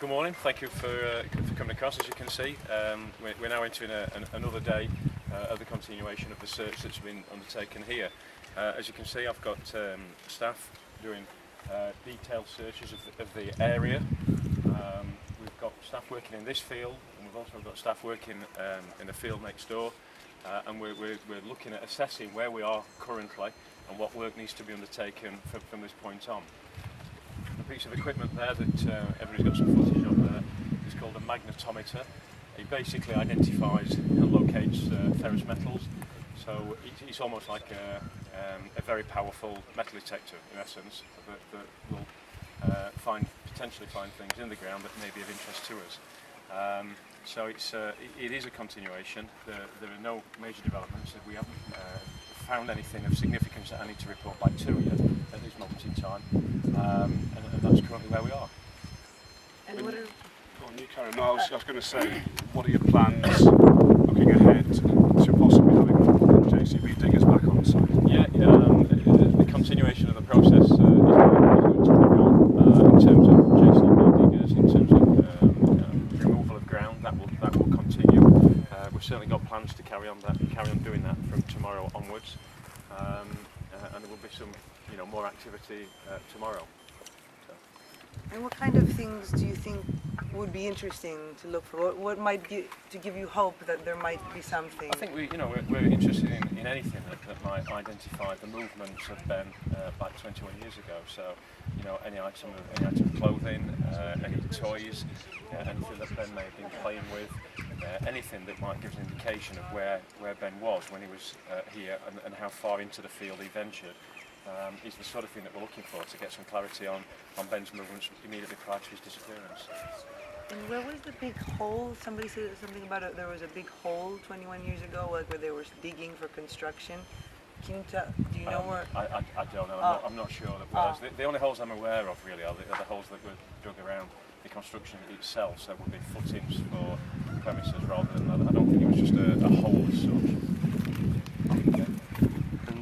Good morning, thank you for coming across. As you can see, we're now entering another day of the continuation of the search that's been undertaken here. As you can see, I've got staff doing detailed searches of the area. We've got staff working in this field, and we've also got staff working in the field next door, and we're looking at assessing where we are currently and what work needs to be undertaken from this point on. The piece of equipment there that everybody's got some footage of there is called a magnetometer. It basically identifies and locates ferrous metals, so it's almost like a very powerful metal detector in essence that will potentially find things in the ground that may be of interest to us. So it is a continuation. There are no major developments. We haven't found anything of significance that I need to report back to you at this moment in time, and that's currently where we are. And what are... Go on, you carry on. No, I was going to say, what are your plans looking ahead to possibly having JCB diggers back on site? Yeah, the continuation of the process is going to carry on in terms of JCB diggers, in terms of removal of ground. That will continue. We've certainly got plans to carry on doing that from tomorrow onwards, and there will be some more activity tomorrow. And what kind of things do you think would be interesting to look for? What might give you hope that there might be something? I think we're interested in anything that might identify the movements of Ben back 21 years ago. So, any item of clothing, any toys, anything that Ben may have been playing with, anything that might give an indication of where Ben was when he was here and how far into the field he ventured. Is the sort of thing that we're looking for to get some clarity on Ben's movements immediately prior to his disappearance. And where was the big hole? Somebody said something about it. There was a big hole 21 years ago, like where they were digging for construction. Can you tell? Do you know where? I don't know. I'm not sure that was. The only holes I'm aware of really are the holes that were dug around the construction itself. So it would be footings for premises rather than. I don't think it was just a hole as such.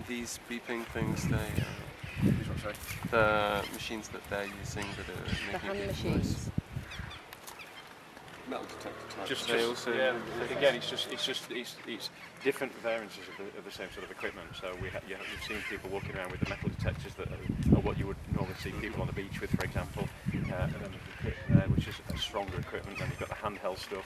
These beeping things, the machines that they're using that are making hand beep machines. noise. Metal detector type. Just also, yeah. Again, it's different variances of the same sort of equipment. So we've seen people walking around with the metal detectors that are what you would normally see people on the beach with, for example, and then there's the equipment there, which is a stronger equipment. Then you've got the handheld stuff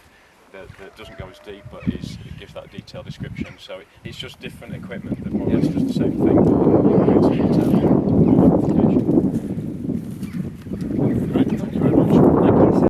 that doesn't go as deep, but it gives that detailed description. So it's just different equipment that more or less does the same thing.